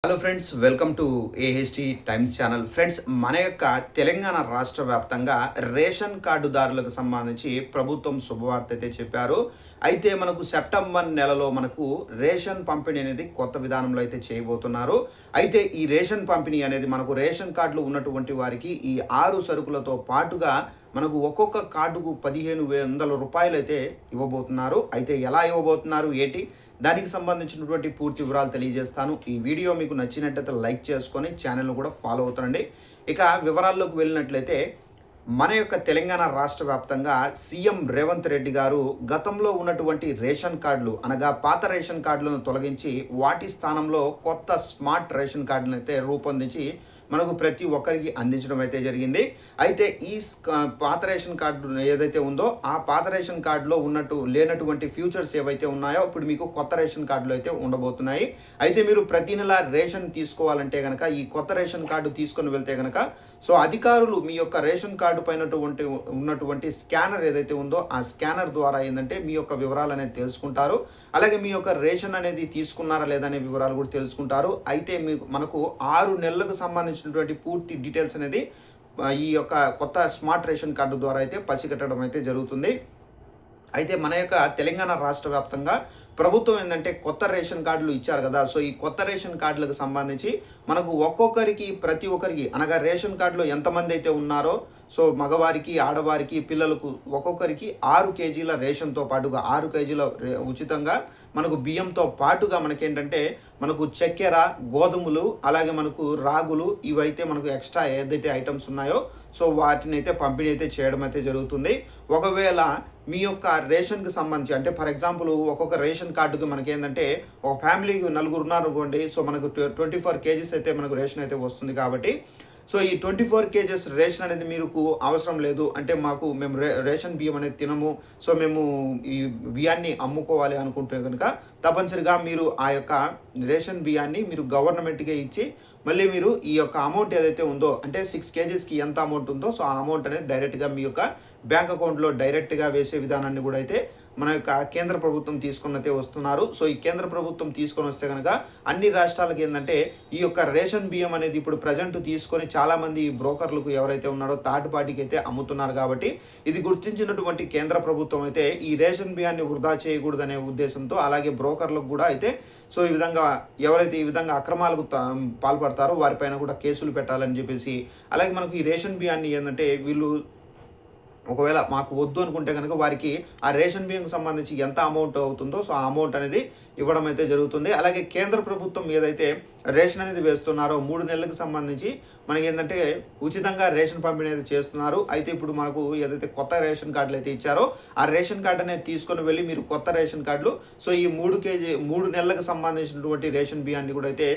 Hello friends, welcome to AHT times channel. Friends, మన యొక్క తెలంగాణ రాష్ట్ర వ్యాప్తంగా రేషన్ కార్డుదారులకు సంబంధించి ప్రభుత్వం శుభవార్త అయితే చెప్పారు. అయితే మనకు సెప్టెంబర్ నెలలో మనకు రేషన్ పంపిణీ అనేది కొత్త విధానంలో అయితే చేయబోతున్నారు. అయితే ఈ రేషన్ పంపిణీ అనేది మనకు రేషన్ కార్డులు ఉన్నటువంటి వారికి ఈ 6 సరుకులతో పాటుగా మనకు ఒక్కొక్క కార్డుకు 1500 రూపాయలు అయితే ఇవ్వబోతున్నారు. అయితే ఎలా ఇవ్వబోతున్నారు ఏంటి, దానికి సంబంధించినటువంటి పూర్తి వివరాలు తెలియజేస్తాను. ఈ వీడియో మీకు నచ్చినట్లయితే లైక్ చేసుకొని ఛానల్ను కూడా ఫాలో అవుతానండి. ఇక వివరాల్లోకి వెళ్ళినట్లయితే మన యొక్క తెలంగాణ రాష్ట్ర వ్యాప్తంగా సీఎం రేవంత్ రెడ్డి గారు గతంలో ఉన్నటువంటి రేషన్ కార్డులు అనగా పాత రేషన్ కార్డులను తొలగించి వాటి స్థానంలో కొత్త స్మార్ట్ రేషన్ కార్డులను అయితే రూపొందించి మనకు ప్రతి ఒక్కరికి అందించడం అయితే జరిగింది. అయితే ఈ పాత రేషన్ కార్డు ఏదైతే ఉందో ఆ పాత రేషన్ కార్డులో లేనటువంటి ఫ్యూచర్స్ ఏవైతే ఉన్నాయో ఇప్పుడు మీకు కొత్త రేషన్ కార్డులు అయితే ఉండబోతున్నాయి. అయితే మీరు ప్రతి నెల రేషన్ తీసుకోవాలంటే కనుక ఈ కొత్త రేషన్ కార్డు తీసుకొని వెళ్తే కనుక అధికారులు మీ యొక్క రేషన్ కార్డు పైన ఉన్నటువంటి స్కానర్ ఏదైతే ఉందో ఆ స్కానర్ ద్వారా ఏంటంటే మీ యొక్క వివరాలు అనేది తెలుసుకుంటారు. అలాగే మీ యొక్క రేషన్ అనేది తీసుకున్నారా లేదా అనే వివరాలు కూడా తెలుసుకుంటారు. అయితే మనకు 6 నెలలకు సంబంధించినటువంటి పూర్తి డీటెయిల్స్ అనేది ఈ యొక్క కొత్త స్మార్ట్ రేషన్ కార్డు ద్వారా అయితే పసిగట్టడం అయితే జరుగుతుంది. అయితే మన యొక్క తెలంగాణ రాష్ట్ర వ్యాప్తంగా ప్రభుత్వం ఏంటంటే కొత్త రేషన్ కార్డులు ఇచ్చారు కదా. ఈ కొత్త రేషన్ కార్డులకు సంబంధించి మనకు ప్రతి ఒక్కరికి అనగా రేషన్ కార్డులో ఎంతమంది అయితే ఉన్నారో మగవారికి, ఆడవారికి, పిల్లలకు ఒక్కొక్కరికి 6 కేజీల రేషన్తో పాటుగా 6 కేజీల ఉచితంగా మనకు బియ్యంతో పాటుగా మనకేంటంటే మనకు చక్కెర, గోధుమలు, అలాగే మనకు రాగులు ఇవైతే మనకు ఎక్స్ట్రా ఏదైతే ఐటమ్స్ ఉన్నాయో వాటిని అయితే పంపిణీ అయితే చేయడం అయితే జరుగుతుంది. ఒకవేళ మీ యొక్క రేషన్కి సంబంధించి అంటే ఫర్ ఎగ్జాంపుల్ ఒక్కొక్క రేషన్ కార్డుకి మనకేంటంటే ఒక ఫ్యామిలీకి 4 ఉన్నారు అనుకోండి. మనకు 24 కేజీస్ అయితే మనకు రేషన్ అయితే వస్తుంది. కాబట్టి ఈ 24 కేజెస్ రేషన్ అనేది మీకు అవసరం లేదు అంటే మేము రేషన్ బియ్యం అనేది తినము, మేము ఈ బియ్యాన్ని అమ్ముకోవాలి అనుకుంటే కనుక తప్పనిసరిగా మీరు ఆ యొక్క రేషన్ బియ్యాన్ని మీరు గవర్నమెంట్కే ఇచ్చి మళ్ళీ మీరు ఈ యొక్క అమౌంట్ ఏదైతే ఉందో అంటే 6 కేజీస్కి ఎంత అమౌంట్ ఉందో ఆ అమౌంట్ అనేది డైరెక్ట్గా మీ యొక్క బ్యాంక్ అకౌంట్లో డైరెక్ట్గా వేసే విధానాన్ని కూడా అయితే మన యొక్క కేంద్ర ప్రభుత్వం తీసుకొని అయితే వస్తున్నారు. ఈ కేంద్ర ప్రభుత్వం తీసుకొని వస్తే కనుక అన్ని రాష్ట్రాలకు ఏంటంటే ఈ యొక్క రేషన్ బియ్యం అనేది ఇప్పుడు ప్రజెంట్ తీసుకొని చాలామంది బ్రోకర్లకు ఎవరైతే ఉన్నారో థర్డ్ పార్టీకి అయితే అమ్ముతున్నారు. కాబట్టి ఇది గుర్తించినటువంటి కేంద్ర ప్రభుత్వం అయితే ఈ రేషన్ బియ్యాన్ని వృధా చేయకూడదనే ఉద్దేశంతో అలాగే బ్రోకర్లకు కూడా అయితే ఈ విధంగా ఎవరైతే ఈ విధంగా అక్రమాలకు పాల్పడతారో వారిపైన కూడా కేసులు పెట్టాలని చెప్పేసి, అలాగే మనకు ఈ రేషన్ బియ్యాన్ని ఏంటంటే వీళ్ళు ఒకవేళ మాకు వద్దు అనుకుంటే కనుక వారికి ఆ రేషన్ బియ్యంకి సంబంధించి ఎంత అమౌంట్ అవుతుందో ఆ అమౌంట్ అనేది ఇవ్వడం అయితే జరుగుతుంది. అలాగే కేంద్ర ప్రభుత్వం ఏదైతే రేషన్ అనేది వేస్తున్నారో 3 నెలలకు సంబంధించి మనకి ఏంటంటే ఉచితంగా రేషన్ పంపిణీ అయితే చేస్తున్నారు. అయితే ఇప్పుడు మనకు ఏదైతే కొత్త రేషన్ కార్డులు అయితే ఇచ్చారో ఆ రేషన్ కార్డు అనేది తీసుకొని వెళ్ళి మీరు కొత్త రేషన్ కార్డులు ఈ 3 నెలలకు సంబంధించినటువంటి రేషన్ బియ్యాన్ని కూడా అయితే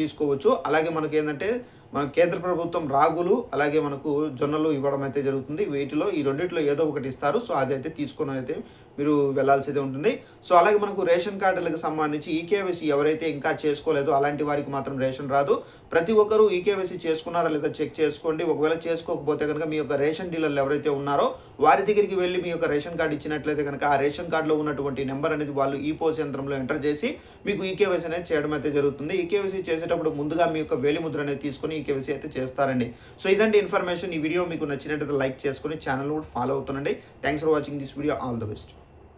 తీసుకోవచ్చు. అలాగే మనకి ఏంటంటే మన కేంద్ర ప్రభుత్వం రాగులు అలాగే మనకు జొన్నలు ఇవ్వడం అయితే జరుగుతుంది. వీటిలో ఈ రెండిట్లో ఏదో ఒకటి ఇస్తారు. అది అయితే తీసుకొని అయితే మీరు వెళ్లాల్సి అయితే ఉంటుంది. అలాగే మనకు రేషన్ కార్డులకు సంబంధించి ఈకేవైసీ ఎవరైతే ఇంకా చేసుకోలేదో అలాంటి వారికి మాత్రం రేషన్ రాదు. ప్రతి ఒక్కరూ ఈకేవైసీ చేసుకున్నారా లేదా చెక్ చేసుకోండి. ఒకవేళ చేసుకోకపోతే కనుక మీ యొక్క రేషన్ డీలర్లు ఎవరైతే ఉన్నారో వారి దగ్గరికి వెళ్ళి మీ యొక్క రేషన్ కార్డు ఇచ్చినట్లయితే కనుక ఆ రేషన్ కార్డులో ఉన్నటువంటి నెంబర్ అనేది వాళ్ళు ఈపోస్ యంత్రంలో ఎంటర్ చేసి మీకు ఈకేవైసీ అనేది చేయడం అయితే జరుగుతుంది. ఈకేవైసీ చేసేటప్పుడు ముందుగా మీ యొక్క వేలిముద్ర అనేది తీసుకొని ఈకేవైసీ అయితే చేస్తారండి. ఇదండి ఇన్ఫర్మేషన్. ఈ వీడియో మీకు నచ్చినట్లయితే లైక్ చేసుకొని ఛానల్ కూడా ఫాలో అవుతుండండి. Thanks for watching this video. All the best.